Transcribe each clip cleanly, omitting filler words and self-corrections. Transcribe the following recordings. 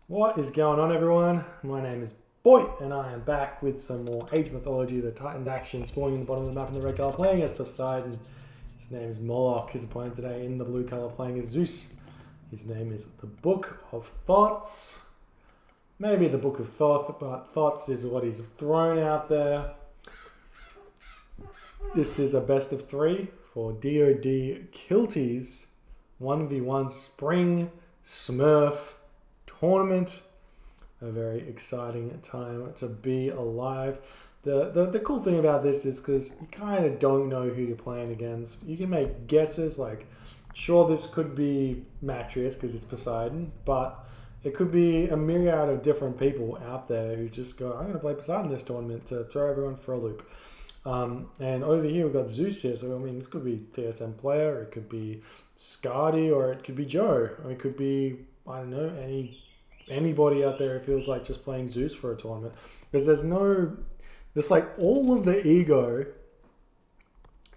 What is going on, everyone? My name is Boy, and I am back with some more Age Mythology, the Titans action, spawning in the bottom of the map in the red color, playing as Poseidon. His name is Moloch. His opponent today in the blue color, playing as Zeus. His name is the Book of Thoughts. Maybe the Book of Thoth, but Thoughts is what he's thrown out there. This is a best of 3 for DoD Kilties 1v1 Spring Smurf tournament. A very exciting time to be alive. The cool thing about this is because you kind of don't know who you're playing against. You can make guesses like, sure, this could be Matrius because it's Poseidon, but it could be a myriad of different people out there who just go, I'm going to play Poseidon this tournament to throw everyone for a loop. And over here we've got Zeus here, so I mean this could be TSM player, it could be Scardy, or it could be Joe, or it could be, I don't know, anybody out there who feels like just playing Zeus for a tournament. Because there's like all of the ego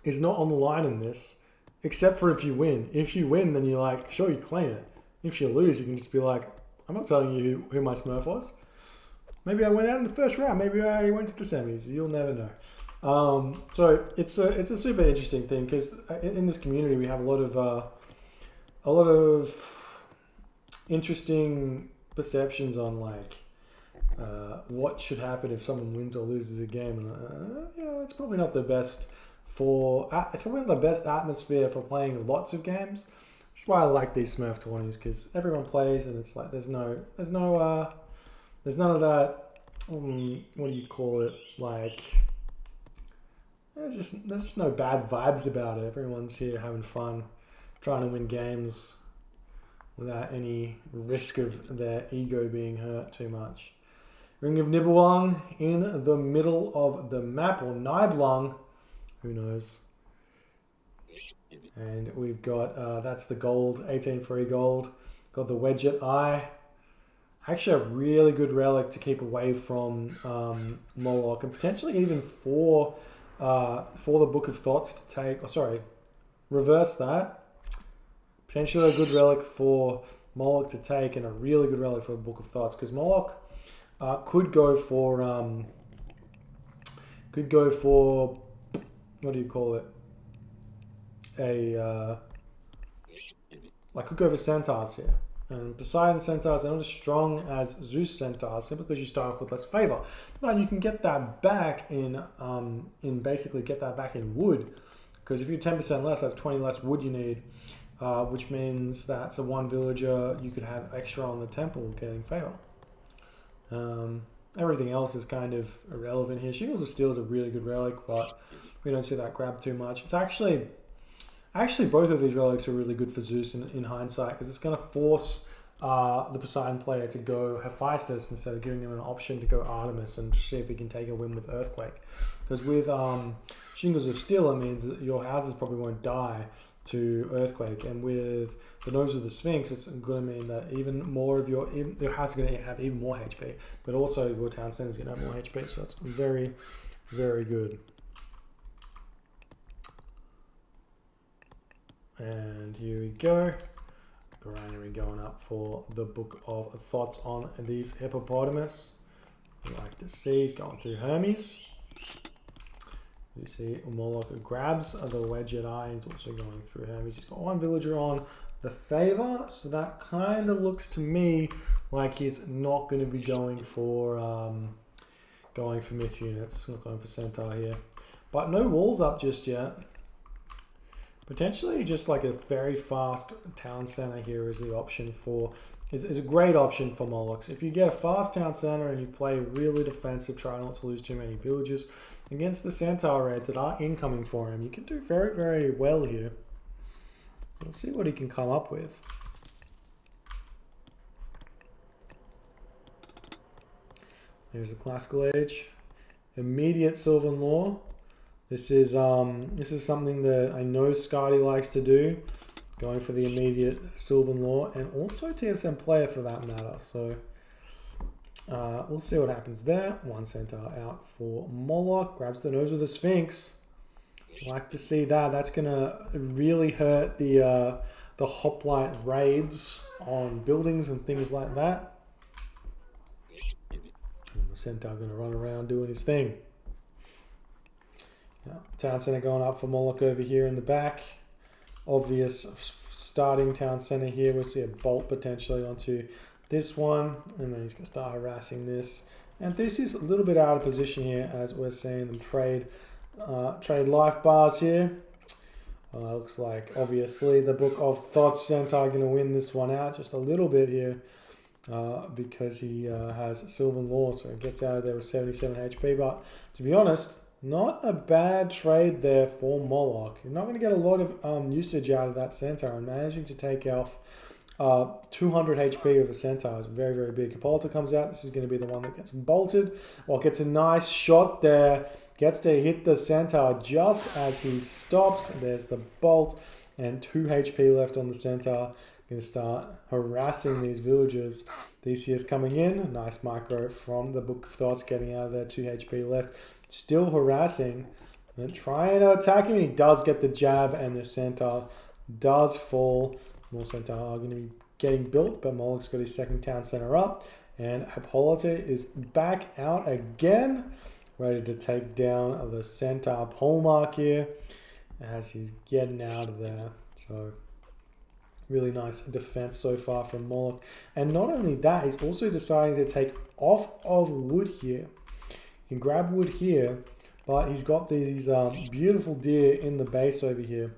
is not on the line in this, except for if you win. If you win, then you're like, sure, you claim it. If you lose, you can just be like, I'm not telling you who my Smurf was. Maybe I went out in the first round. Maybe I went to the semis. You'll never know. So it's a super interesting thing because in this community we have a lot of interesting perceptions on like what should happen if someone wins or loses a game, and it's probably not the best it's probably not the best atmosphere for playing lots of games. Which is why I like these Smurf tournaments, because everyone plays and it's like there's none of that. What do you call it? Like there's just no bad vibes about it. Everyone's here having fun, trying to win games without any risk of their ego being hurt too much. Ring of Nibelung in the middle of the map, or Niblung, who knows. And we've got, that's the gold, 18 free gold. Got the Wedget Eye. Actually a really good relic to keep away from Moloch, and potentially even for the Book of Thoughts to take, reverse that. Potentially a good relic for Moloch to take, and a really good relic for the Book of Thoughts, because Moloch could go for what do you call it? Could go for Centaurs here. And Poseidon Centaurs are not as strong as Zeus Centaurs, simply because you start off with less favor. But you can get that back in wood, because if you're 10% less, that's 20 less wood you need. Which means that's a 1 villager you could have extra on the temple getting favor. Everything else is kind of irrelevant here. Shingles of Steel is a really good relic, but we don't see that grab too much. It's actually both of these relics are really good for Zeus in hindsight, because it's going to force the Poseidon player to go Hephaestus instead of giving him an option to go Artemis and see if he can take a win with Earthquake. Because with Shingles of Steel, it means that your houses probably won't die to Earthquake, and with the Nose of the Sphinx, it's going to mean that even more of your house is going to have even more HP, but also your town center is going to have more HP, so it's very, very good. And here we go. Granary going up for the Book of Thoughts on these hippopotamus. You like to see he's going through Hermes. You see Moloch grabs the Wedget Eye. He's also going through Hermes. He's got 1 villager on the favor, so that kind of looks to me like he's not going to be going for myth units. Not going for Centaur here, but no walls up just yet. Potentially just like a very fast town center here is the option for, is a great option for Moloch. If you get a fast town center and you play really defensive, try not to lose too many villages against the Centaur raids that are incoming for him, you can do very, very well here. We'll see what he can come up with. There's a Classical Age. Immediate Sylvan Law. This is something that I know Scardy likes to do, going for the immediate Sylvan Law, and also TSM player for that matter. So we'll see what happens there. 1 Centaur out for Moloch. Grabs the Nose of the Sphinx. Like to see that. That's gonna really hurt the hoplite raids on buildings and things like that. Centaur going to run around doing his thing. Now, town center going up for Moloch over here in the back. Obvious starting town center here. We'll see a bolt potentially onto this one, and then he's going to start harassing this. And this is a little bit out of position here, as we're seeing them trade life bars here. Looks like obviously the Book of Thoughts Centaur going to win this one out just a little bit here, because he has Sylvan Law, so he gets out of there with 77 HP. But to be honest, not a bad trade there for Moloch. You're not going to get a lot of usage out of that Centaur, and managing to take off 200 HP with a Centaur is very, very big. Hippolyta comes out. This is going to be the one that gets bolted. Well, gets a nice shot there. Gets to hit the Centaur just as he stops. There's the bolt, and 2 HP left on the Centaur. Going to start harassing these villagers. Theseus coming in. Nice micro from the Book of Thoughts, getting out of there. 2 HP left. Still harassing. And trying to attack him. He does get the jab, and the Centaur does fall. More Centaur are going to be getting built, but Moloch's got his second town center up. And Hippolyta is back out again, ready to take down the Centaur polemark here as he's getting out of there. So really nice defense so far from Moloch. And not only that, he's also deciding to take off of wood here. He can grab wood here, but he's got these beautiful deer in the base over here.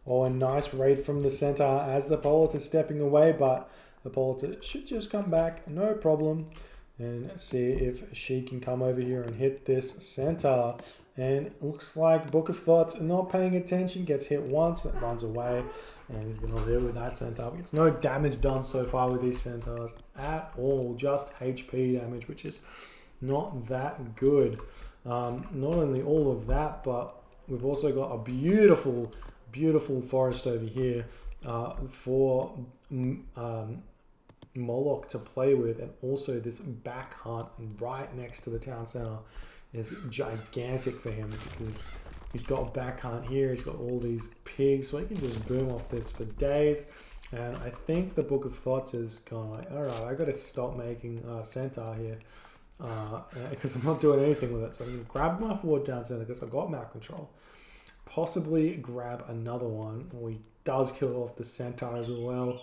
Oh, a nice raid from the Centaur as the Hippolyta is stepping away, but the Hippolyta should just come back, no problem. And see if she can come over here and hit this Centaur. And it looks like Book of Thoughts not paying attention, gets hit once, it runs away, and he's going to live with that Centaur. It's no damage done so far with these Centaurs at all, just HP damage, which is not that good. Not only all of that, but we've also got a beautiful forest over here for Moloch to play with, and also this back hunt right next to the town center is gigantic for him because he's got a back hunt here, he's got all these pigs, so he can just boom off this for days. And I think the Book of Thoughts is gone like, all right, I got to stop making Centaur here because I'm not doing anything with it. So I'm going to grab my forward town center because I've got map control. Possibly grab another one. Well, he does kill off the Centaur as well.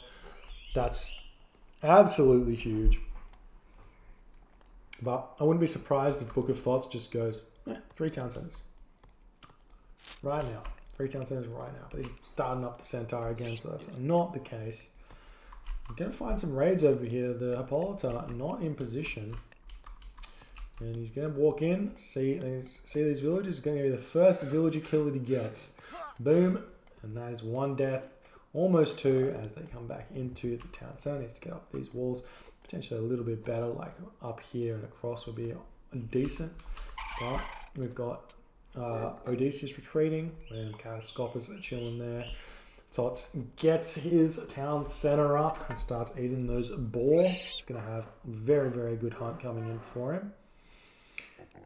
That's absolutely huge. But I wouldn't be surprised if Book of Thoughts just goes, 3 town centers. Right now. 3 town centers right now. But he's starting up the Centaur again, so that's not the case. I'm going to find some raids over here. The Hippolyta not in position. And he's going to walk in, see these villagers. It's going to be the first villager kill that he gets. Boom. And that is 1 death. Almost 2 as they come back into the town center. Needs to get up these walls. Potentially a little bit better, like up here and across would be decent. But we've got Odysseus retreating. And Catastropus are chilling there. Thoughts gets his town center up and starts eating those boar. He's going to have very, very good hunt coming in for him.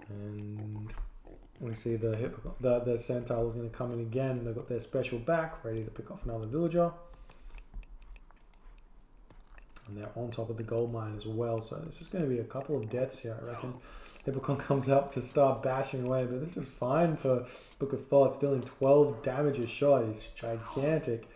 And we see the Centaur looking to come in again. They've got their special back, ready to pick off another villager. And they're on top of the gold mine as well. So this is going to be a couple of deaths here, I reckon. Hippocon comes up to start bashing away, but this is fine for Book of Thoughts, dealing 12 damage a shot. He's gigantic.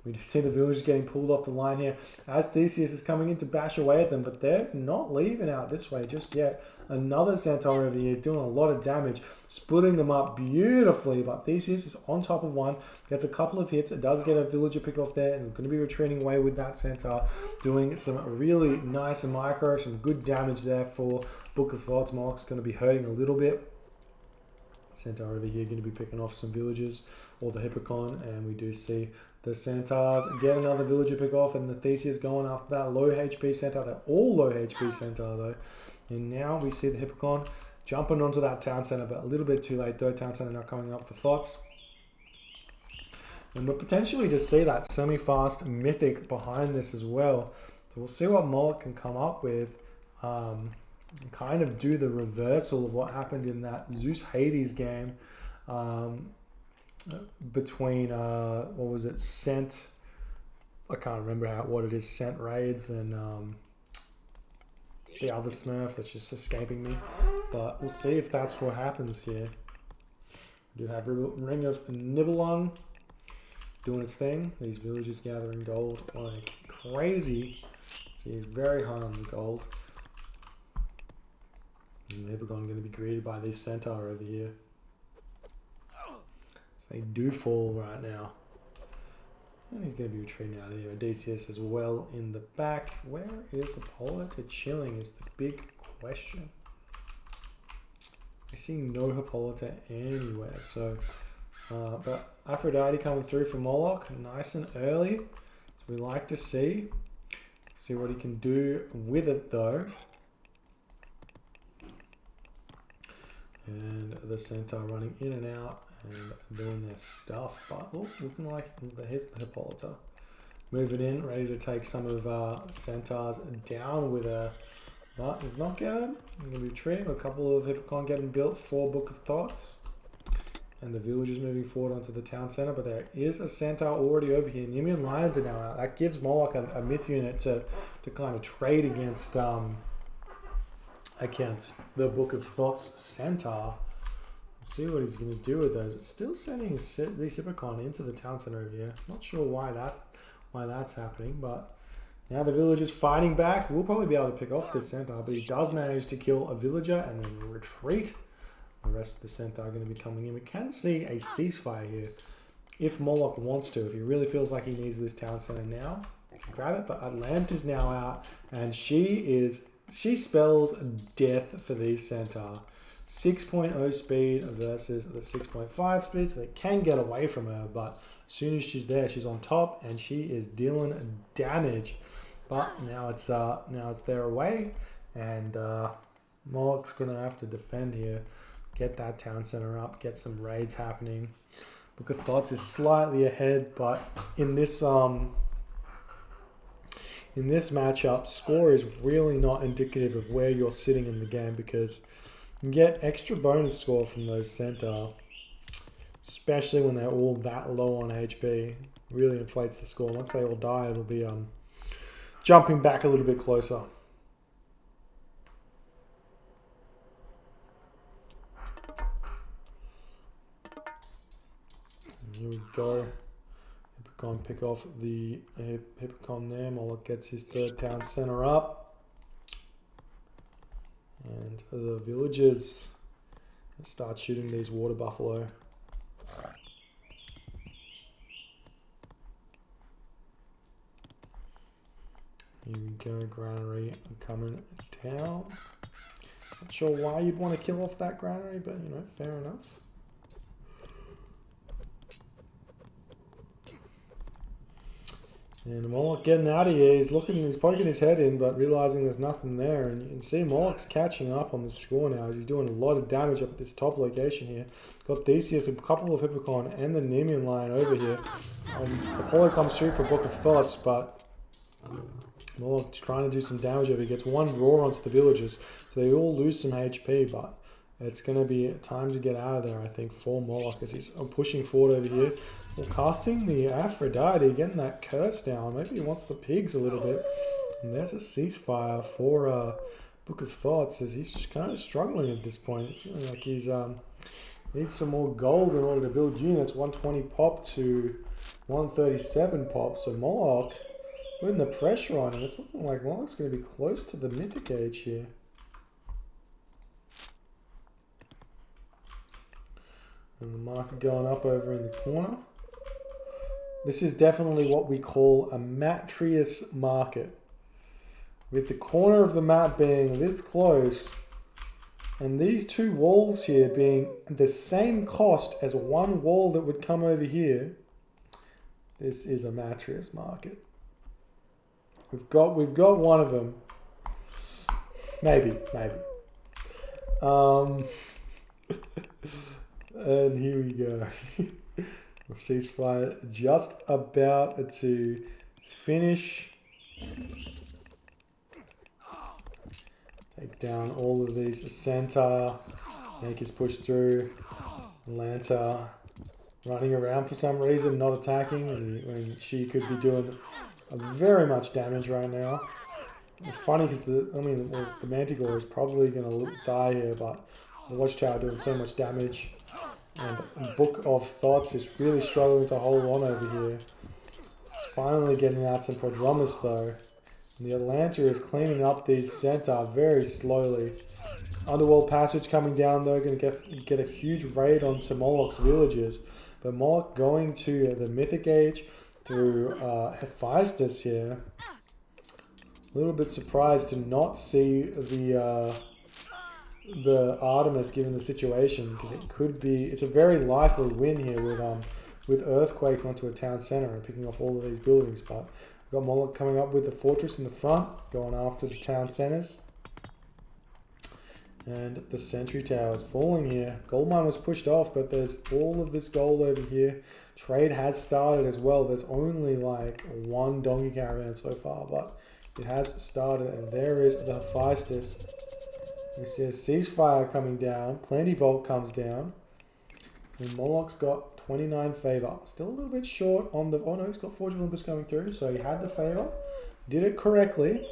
We see the villagers getting pulled off the line here as Theseus is coming in to bash away at them, but they're not leaving out this way just yet. Another Centaur over here doing a lot of damage, splitting them up beautifully, but Theseus is on top of one, gets a couple of hits. It does get a villager pick off there, and we're going to be retreating away with that Centaur, doing some really nice micro, some good damage there for Book of Thoughts. Moloch's going to be hurting a little bit. Centaur over here going to be picking off some villagers, or the Hippocon, and we do see the Centaurs get another villager pick off, and the Theseus going after that low HP Centaur. They're all low HP Centaur though. And now we see the Hippocon jumping onto that town center, but a little bit too late. Third town center now coming up for Thoughts. And we'll potentially just see that semi-fast mythic behind this as well. So we'll see what Moloch can come up with. Kind of do the reversal of what happened in that Zeus Hades game between what was it, Scent, I can't remember what it is, Scent raids and the other Smurf that's just escaping me. But we'll see if that's what happens here. We do have Ring of Nibelung doing its thing. These villagers gathering gold like crazy. So he's very high on the gold. And Nibelung going to be greeted by this centaur over here. So they do fall right now. And he's going to be retreating out of here. Odysseus as well in the back. Where is Hippolyta chilling is the big question. I see no Hippolyta anywhere. So, but Aphrodite coming through for Moloch nice and early. So we like to see. See what he can do with it though. And the centaur running in and out and doing their stuff. But look, looking like here's the Hippolyta. Moving in, ready to take some of centaurs down with a... But he's not getting. He's going to be retreating. A couple of Hippocon getting built for Book of Thoughts. And the villagers moving forward onto the town center. But there is a centaur already over here. Nemean lions are now out. That gives Moloch a myth unit to kind of trade against the Book of Thoughts centaur. We'll see what he's going to do with those. It's still sending these Hippocon into the town center over here. Not sure why that's happening, but now the villager's fighting back. We'll probably be able to pick off this centaur, but he does manage to kill a villager and then retreat. The rest of the centaur are going to be coming in. We can see a ceasefire here if Moloch wants to. If he really feels like he needs this town center now, he can grab it. But Atlanta's now out, and she spells death for these centaur. 6.0 speed versus the 6.5 speed, so they can get away from her, but as soon as she's there, she's on top and she is dealing damage. But now it's their way, and Moloch's gonna have to defend here, get that town center up, get some raids happening. Book of Thoughts is slightly ahead, but in this matchup, score is really not indicative of where you're sitting in the game, because you get extra bonus score from those centaur, especially when they're all that low on HP. Really inflates the score. Once they all die, it'll be jumping back a little bit closer. And here we go. Hippocon pick off the Hippocon there. Moloch gets his third town center up. And the villagers start shooting these water buffalo. Here we go, granary coming down. Not sure why you'd want to kill off that granary, but you know, fair enough. And Moloch getting out of here, he's poking his head in, but realizing there's nothing there. And you can see Moloch's catching up on the score now as he's doing a lot of damage up at this top location here. Got Theseus, a couple of Hippocon, and the Nemean lion over here. Apollo comes through for Book of Thoughts, but Moloch's trying to do some damage over here. Gets one roar onto the villagers, so they all lose some HP, but it's going to be time to get out of there, I think, for Moloch as he's pushing forward over here. Well, casting the Aphrodite, getting that curse down. Maybe he wants the pigs a little bit. And there's a ceasefire for Book of Thoughts as he's kind of struggling at this point. Feeling like he's needs some more gold in order to build units. 120 pop to 137 pop. So Moloch putting the pressure on him. It's looking like Moloch's going to be close to the mythic age here. And the market going up over in the corner. This is definitely what we call a Matrius market. With the corner of the map being this close, and these two walls here being the same cost as one wall that would come over here, this is a Matrius market. We've got one of them. Maybe. And here we go. Ceasefire just about to finish. Take down all of these centaur. Make his push through. Atlanta running around for some reason, not attacking, when she could be doing very much damage right now. It's funny because the Manticore is probably going to die here, but the Watchtower doing so much damage. And Book of Thoughts is really struggling to hold on over here. It's finally getting out some Prodromus though. And the Atlanta is cleaning up the center very slowly. Underworld Passage coming down though, going to get a huge raid onto Moloch's villages. But Moloch going to the Mythic Age through Hephaestus here. A little bit surprised to not see the Artemis given the situation, because it could be, it's a very likely win here with Earthquake onto a town center and picking off all of these buildings. But we've got Moloch coming up with the fortress in the front, going after the town centers. And the sentry tower is falling here. Gold mine was pushed off, but there's all of this gold over here. Trade has started as well. There's only like one donkey caravan so far, but it has started. And there is the Hephaestus. We see a ceasefire coming down. Plenty Vault comes down. And Moloch's got 29 favor. Still a little bit short on the... Oh no, he's got Forge of Olympus coming through. So he had the favor. Did it correctly.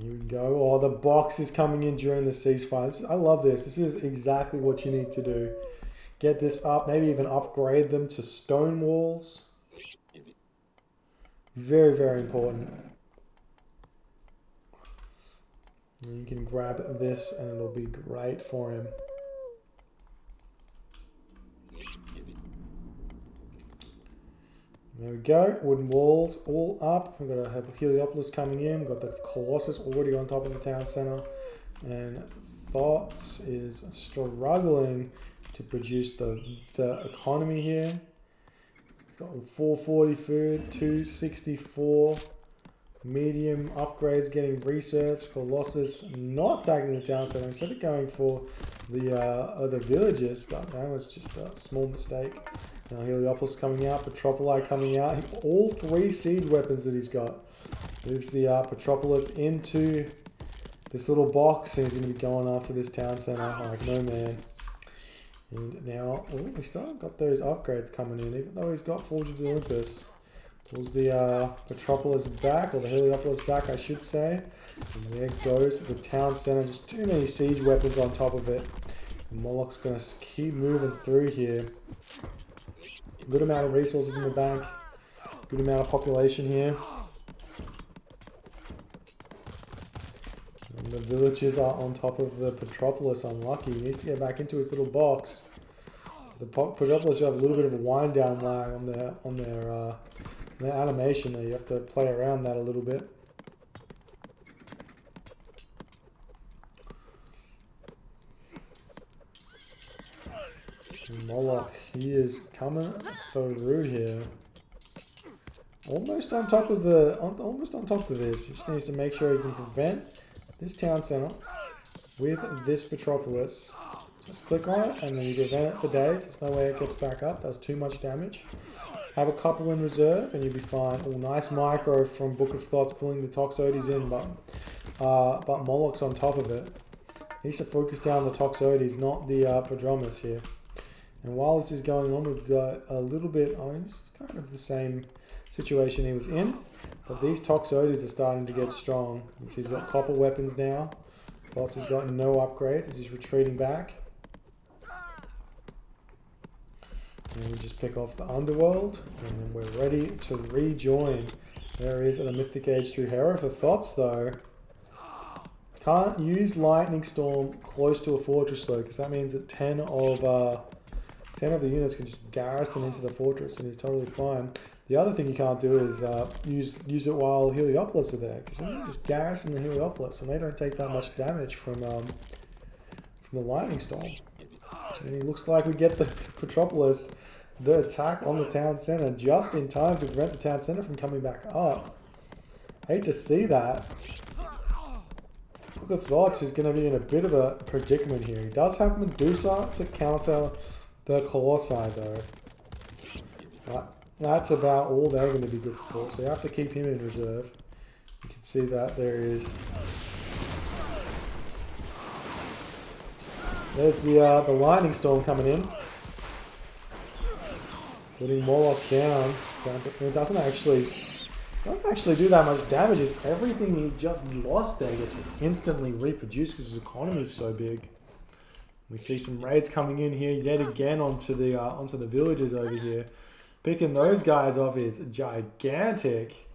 Here we go. Oh, the box is coming in during the ceasefire. I love this. This is exactly what you need to do. Get this up. Maybe even upgrade them to stone walls. Very, very important. And you can grab this and it'll be great for him. There we go, wooden walls all up. We've got a Heliopolis coming in. We've got the Colossus already on top of the town center. And Thoughts is struggling to produce the economy here. It's got 440 food, 264 medium upgrades getting researched. Colossus not tagging the town center instead of going for the villages, but that was just a small mistake. Now Heliopolis coming out, Petropoli coming out. All three siege weapons that he's got. Moves the Petropolis into this little box, and he's going to be going after this town center like no man. And now, we still got those upgrades coming in, even though he's got Forge of Olympus. Pulls the Petropolis back, or the Heliopolis back, I should say. And there goes the town center. Just too many siege weapons on top of it. And Moloch's going to keep moving through here. Good amount of resources in the bank. Good amount of population here. And the villagers are on top of the Petropolis. Unlucky. He needs to get back into his little box. The Petropolis have a little bit of a wind down lag on their animation there. You have to play around that a little bit. Moloch, he is coming through here. Almost on top of this. He just needs to make sure he can prevent this town center with this Petropolis. Just click on it and then you prevent it for days. There's no way it gets back up. That's too much damage. Have a couple in reserve and you'll be fine. Oh, nice micro from Book of Thoughts pulling the Toxotes in, but Moloch's on top of it. He needs to focus down the Toxotes, not the Prodromus here. And while this is going on, we've got a little bit, it's kind of the same situation he was in, but these Toxotes are starting to get strong. You see he's got copper weapons now. Thoughts has got no upgrades as he's retreating back. And we just pick off the Underworld, and then we're ready to rejoin. There is the Mythic Age through Hera. For Thoughts though, can't use Lightning Storm close to a fortress though, because that means that 10 of the units can just garrison into the fortress and he's totally fine. The other thing you can't do is use it while Heliopolis are there, because then you just garrison the Heliopolis and they don't take that much damage from the Lightning Storm. And it looks like we get the Petropolis, the attack on the town center, just in time to prevent the town center from coming back up. Hate to see that. Book of Thoughts is going to be in a bit of a predicament here. He does have Medusa to counter the Colossi though. But that's about all they're going to be good for. So you have to keep him in reserve. You can see that there is... There's the Lightning Storm coming in. Putting Morlock down. It doesn't actually do that much damage. As everything he's just lost there gets instantly reproduced because his economy is so big. We see some raids coming in here yet again onto the villagers over here. Picking those guys off is gigantic.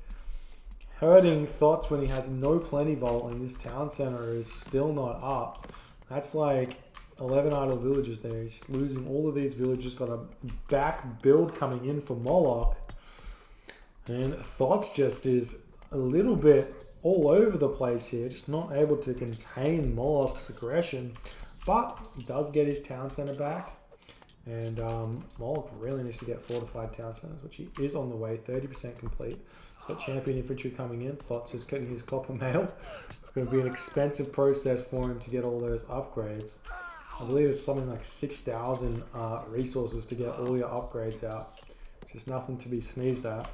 Hurting Thots when he has no Plentyvault and this town center is still not up. That's like 11 idle villagers there. He's just losing all of these villagers. Got a back build coming in for Moloch. And Thots just is a little bit all over the place here. Just not able to contain Moloch's aggression. But he does get his town center back. And Moloch really needs to get fortified town centers, which he is on the way. 30% complete. He's got champion infantry coming in. Thots is getting his copper mail. It's going to be an expensive process for him to get all those upgrades. I believe it's something like 6,000 resources to get all your upgrades out. Just nothing to be sneezed at.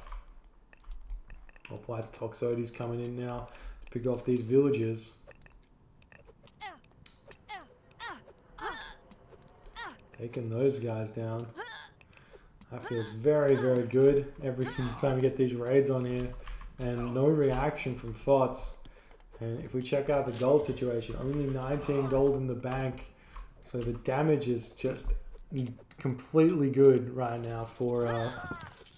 Plight's Toxotes coming in now to pick off these villagers. Taking those guys down. That feels very, very good. Every single time we get these raids on here. And no reaction from Thots. And if we check out the gold situation, only 19 gold in the bank. So the damage is just completely good right now for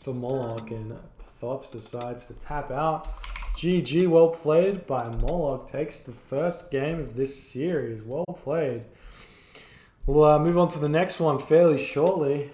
Moloch. And Thots decides to tap out. GG, well played by Moloch. Takes the first game of this series. Well played. We'll move on to the next one fairly shortly.